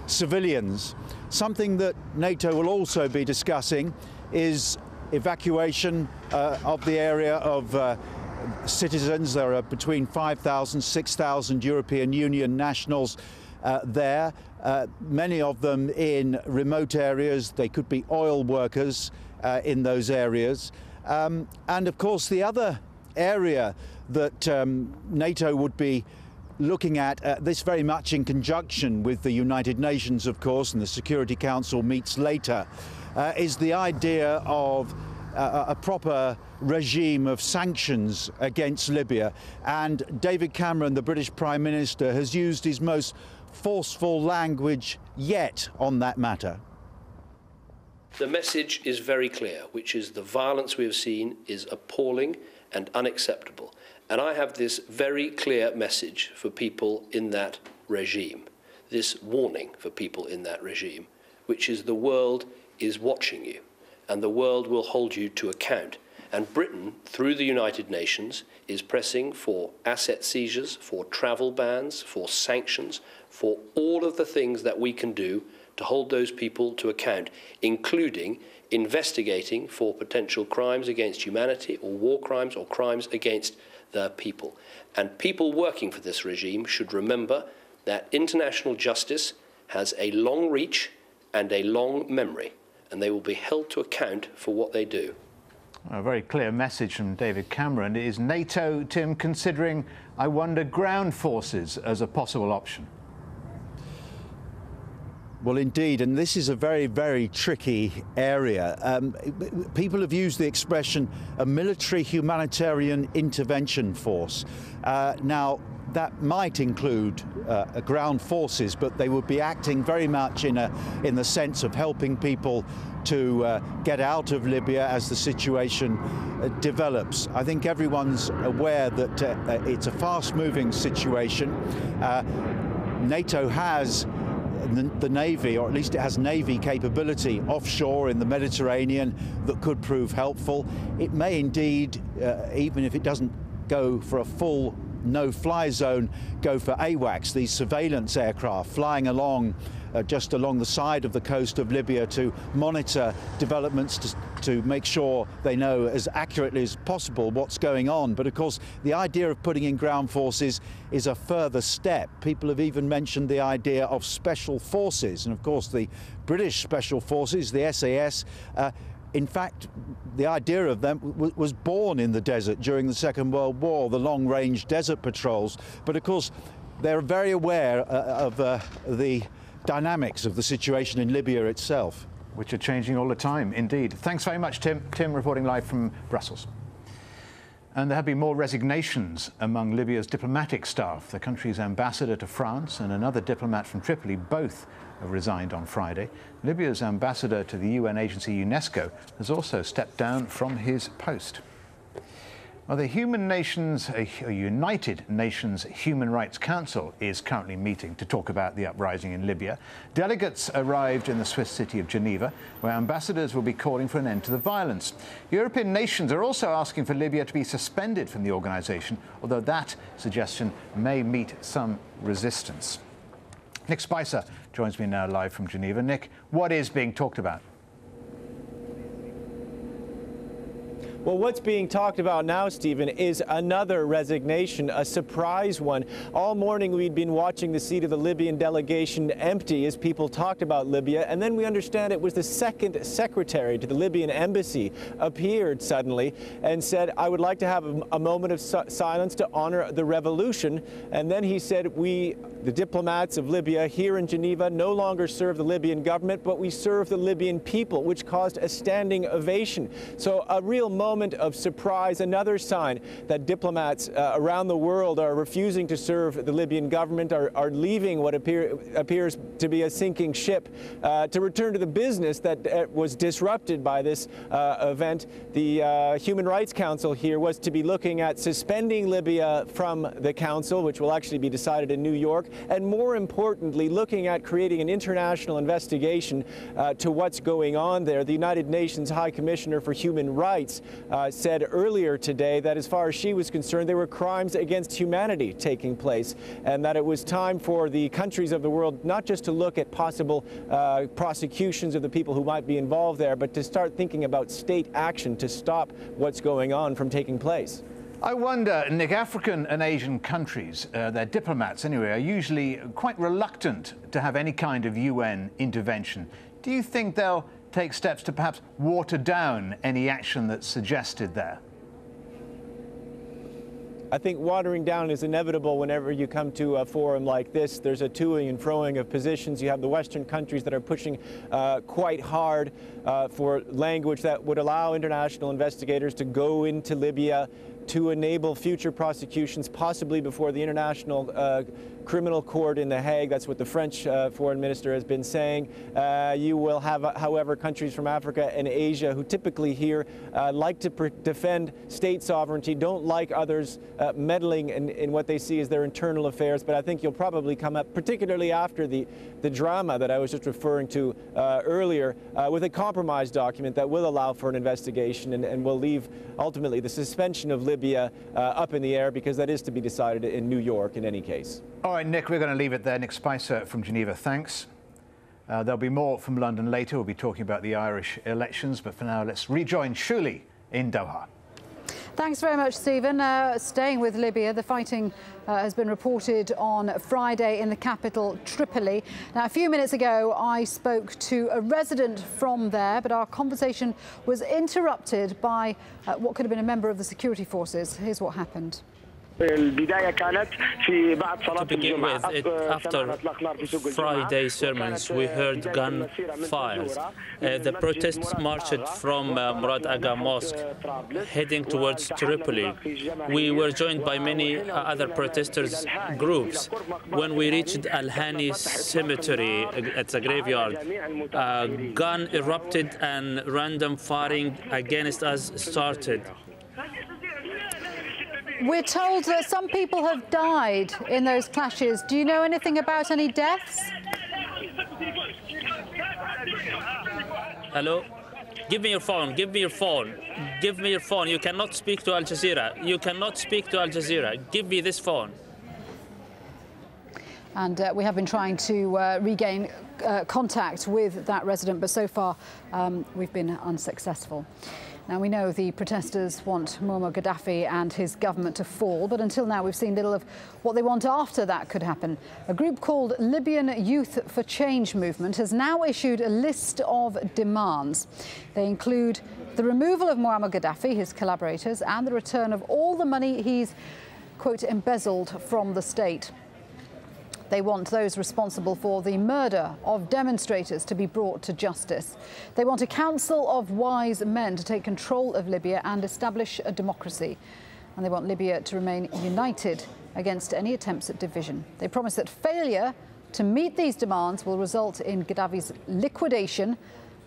civilians. Something that NATO will also be discussing is evacuation of the area of citizens. There are between 5,000, 6,000 European Union nationals there, many of them in remote areas. They could be oil workers in those areas. And of course, the other area that NATO would be looking at this very much in conjunction with the United Nations, of course, and the Security Council meets later, is the idea of a proper regime of sanctions against Libya. And David Cameron, the British Prime Minister, has used his most forceful language yet on that matter. The message is very clear, which is the violence we have seen is appalling and unacceptable. And I have this very clear message for people in that regime, this warning for people in that regime, which is the world is watching you and the world will hold you to account. And Britain, through the United Nations, is pressing for asset seizures, for travel bans, for sanctions, for all of the things that we can do to hold those people to account, including investigating for potential crimes against humanity or war crimes or crimes against the people. And people working for this regime should remember that international justice has a long reach and a long memory, and they will be held to account for what they do. A very clear message from David Cameron. Is NATO, Tim, considering, I wonder, ground forces as a possible option? Well, indeed, and this is a very, very tricky area. People have used the expression a military humanitarian intervention force. Now, that might include ground forces, but they would be acting very much in the sense of helping people to get out of Libya as the situation develops. I think everyone's aware that it's a fast-moving situation. NATO has the Navy, or at least it has Navy capability offshore in the Mediterranean that could prove helpful. It may indeed, even if it doesn't go for a full no-fly zone, go for AWACS, these surveillance aircraft flying along just along the side of the coast of Libya to monitor developments, to make sure they know as accurately as possible what's going on. But of course, the idea of putting in ground forces is a further step. People have even mentioned the idea of special forces, and of course the British special forces, the SAS, in fact, the idea of them was born in the desert during the Second World War, the long-range desert patrols. But of course, they're very aware of the dynamics of the situation in Libya itself. Which are changing all the time, indeed. Thanks very much, Tim. Tim reporting live from Brussels. And there have been more resignations among Libya's diplomatic staff. The country's ambassador to France and another diplomat from Tripoli both have resigned on Friday. Libya's ambassador to the UN agency UNESCO has also stepped down from his post. Well, the United Nations Human Rights Council is currently meeting to talk about the uprising in Libya. Delegates arrived in the Swiss city of Geneva, where ambassadors will be calling for an end to the violence. European nations are also asking for Libya to be suspended from the organisation, although that suggestion may meet some resistance. Nick Spicer joins me now live from Geneva. Nick, what is being talked about? Well, what's being talked about now, Stephen, is another resignation, a surprise one. All morning we'd been watching the seat of the Libyan delegation empty as people talked about Libya, and then we understand it was the second secretary to the Libyan embassy appeared suddenly and said, I would like to have a moment of silence to honor the revolution. And then he said, we, the diplomats of Libya here in Geneva, no longer serve the Libyan government, but we serve the Libyan people, which caused a standing ovation. So a real moment of surprise, another sign that diplomats around the world are refusing to serve the Libyan government, are leaving what appears to be a sinking ship to return to the business that was disrupted by this event. The Human Rights Council here was to be looking at suspending Libya from the council, which will actually be decided in New York, and more importantly, looking at creating an international investigation to what's going on there. The United Nations High Commissioner for Human Rights said earlier today that as far as she was concerned, there were crimes against humanity taking place, and that it was time for the countries of the world not just to look at possible prosecutions of the people who might be involved there, but to start thinking about state action to stop what's going on from taking place. I wonder, Nick, African and Asian countries, their diplomats anyway, are usually quite reluctant to have any kind of UN intervention. Do you think they'll take steps to perhaps water down any action that's suggested there? I think watering down is inevitable whenever you come to a forum like this. There's a toing and froing of positions. You have the Western countries that are pushing quite hard for language that would allow international investigators to go into Libya, to enable future prosecutions, possibly before the International Criminal Court in The Hague. That's what the French foreign minister has been saying. You will have, however, countries from Africa and Asia who typically here like to defend state sovereignty, don't like others meddling in what they see as their internal affairs. But I think you'll probably come up, particularly after the drama that I was just referring to earlier, with a compromise document that will allow for an investigation and will leave, ultimately, the suspension of Libya up in the air, because that is to be decided in New York in any case. All right, Nick, we're going to leave it there. Nick Spicer from Geneva, thanks. There'll be more from London later. We'll be talking about the Irish elections, but for now, let's rejoin Shuli in Doha. Thanks very much, Stephen. Staying with Libya, the fighting has been reported on Friday in the capital, Tripoli. Now, a few minutes ago, I spoke to a resident from there, but our conversation was interrupted by what could have been a member of the security forces. Here's what happened. To begin with, after Friday sermons, we heard gunfires. The protests marched from Murad Aga Mosque, heading towards Tripoli. We were joined by many other protesters groups. When we reached Al-Hani cemetery, it's a graveyard, a gun erupted and random firing against us started. We're told that some people have died in those clashes. Do you know anything about any deaths? Hello? Give me your phone. Give me your phone. Give me your phone. You cannot speak to AlJazeera. You cannot speak to AlJazeera. Give me this phone. And we have been trying to regain contact with that resident, but so far we've been unsuccessful. Now, we know the protesters want Muammar Gaddafi and his government to fall, but until now we've seen little of what they want after that could happen. A group called Libyan Youth for Change Movement has now issued a list of demands. They include the removal of Muammar Gaddafi, his collaborators, and the return of all the money he's, quote, embezzled from the state. They want those responsible for the murder of demonstrators to be brought to justice. They want a council of wise men to take control of Libya and establish a democracy. And they want Libya to remain united against any attempts at division. They promise that failure to meet these demands will result in Gaddafi's liquidation,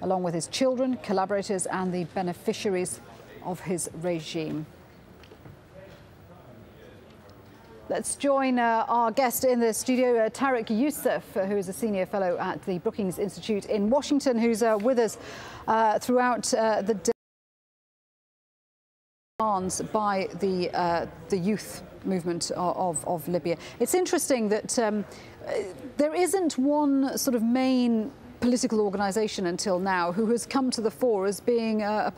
along with his children, collaborators, and the beneficiaries of his regime. Let's join our guest in the studio, Tariq Youssef, who is a senior fellow at the Brookings Institute in Washington, who's with us throughout the day. By the youth movement of Libya. It's interesting that there isn't one sort of main political organisation until now who has come to the fore as being a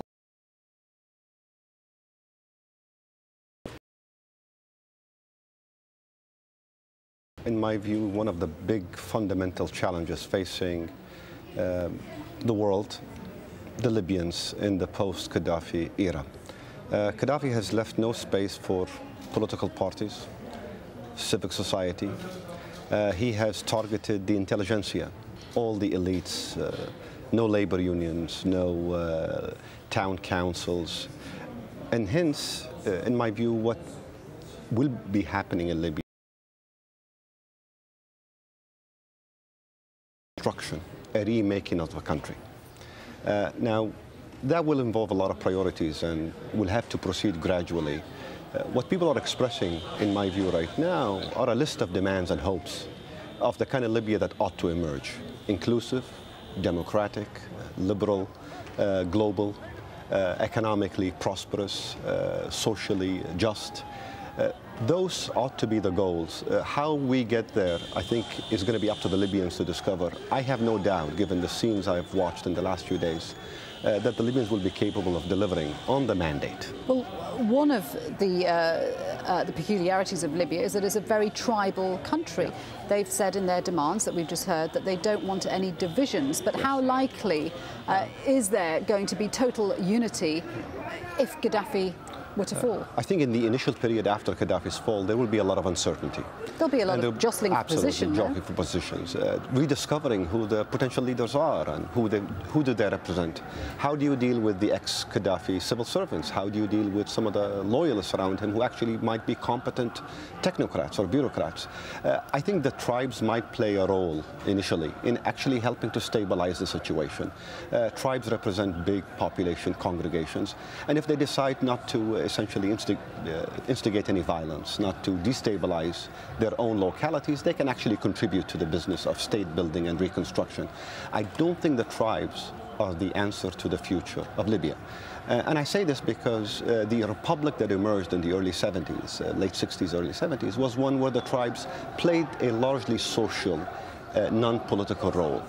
In my view, one of the big fundamental challenges facing the world, the Libyans in the post-Gaddafi era. Gaddafi has left no space for political parties, civic society. He has targeted the intelligentsia, all the elites, no labor unions, no town councils. And hence, in my view, what will be happening in Libya, a remaking of the country. Now, that will involve a lot of priorities and will have to proceed gradually. What people are expressing, in my view right now, are a list of demands and hopes of the kind of Libya that ought to emerge. Inclusive, democratic, liberal, global, economically prosperous, socially just. Those ought to be the goals. How we get there, I think, is going to be up to the Libyans to discover. I have no doubt, given the scenes I've watched in the last few days, that the Libyans will be capable of delivering on the mandate. Well, one of the peculiarities of Libya is that it's a very tribal country. They've said in their demands that we've just heard that they don't want any divisions. But how likely is there going to be total unity if Gaddafi were to fall? I think in the initial period after Gaddafi's fall, there will be a lot of uncertainty. There'll be a lot of jostling for position. Absolutely, jostling for positions. Rediscovering who the potential leaders are and who do they represent. How do you deal with the ex-Gaddafi civil servants? How do you deal with some of the loyalists around him who actually might be competent technocrats or bureaucrats? I think the tribes might play a role initially in actually helping to stabilize the situation. Tribes represent big population congregations, and if they decide not to essentially instigate any violence, not to destabilize their own localities, they can actually contribute to the business of state building and reconstruction. I don't think the tribes are the answer to the future of Libya. And I say this because the republic that emerged in the early 70s, late 60s, early 70s, was one where the tribes played a largely social, non-political role.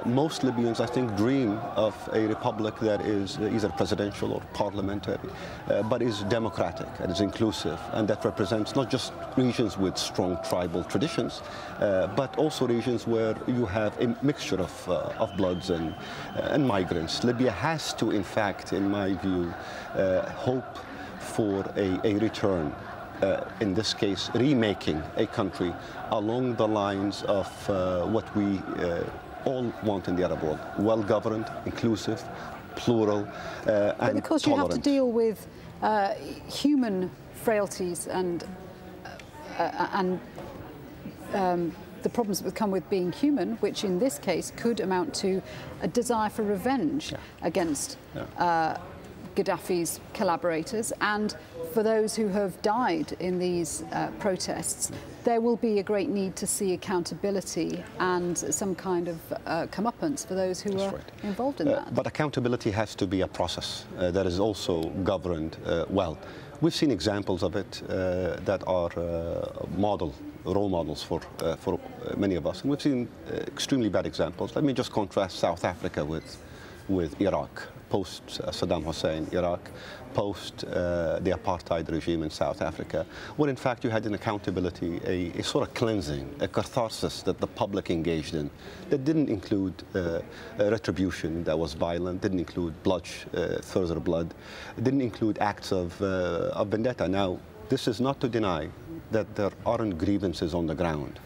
Most Libyans, I think, dream of a republic that is either presidential or parliamentary, but is democratic and is inclusive, and that represents not just regions with strong tribal traditions, but also regions where you have a mixture of bloods and migrants. Libya has to, in fact, in my view, hope for a return. In this case, remaking a country along the lines of what we all want in the Arab world: well-governed, inclusive, plural, and but of course, tolerant. you have to deal with human frailties and the problems that come with being human, which in this case could amount to a desire for revenge against Gaddafi's collaborators. And for those who have died in these protests, there will be a great need to see accountability and some kind of comeuppance for those who are involved in that. But accountability has to be a process that is also governed well. We've seen examples of it that are role models for many of us, and we've seen extremely bad examples. Let me just contrast South Africa with Iraq, post Saddam Hussein, Iraq, post the apartheid regime in South Africa, where in fact you had an accountability, a sort of cleansing, a catharsis that the public engaged in, that didn't include retribution that was violent, didn't include further blood, didn't include acts of vendetta. Now, this is not to deny that there aren't grievances on the ground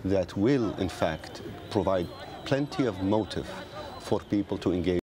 that will in fact provide plenty of motive for people to engage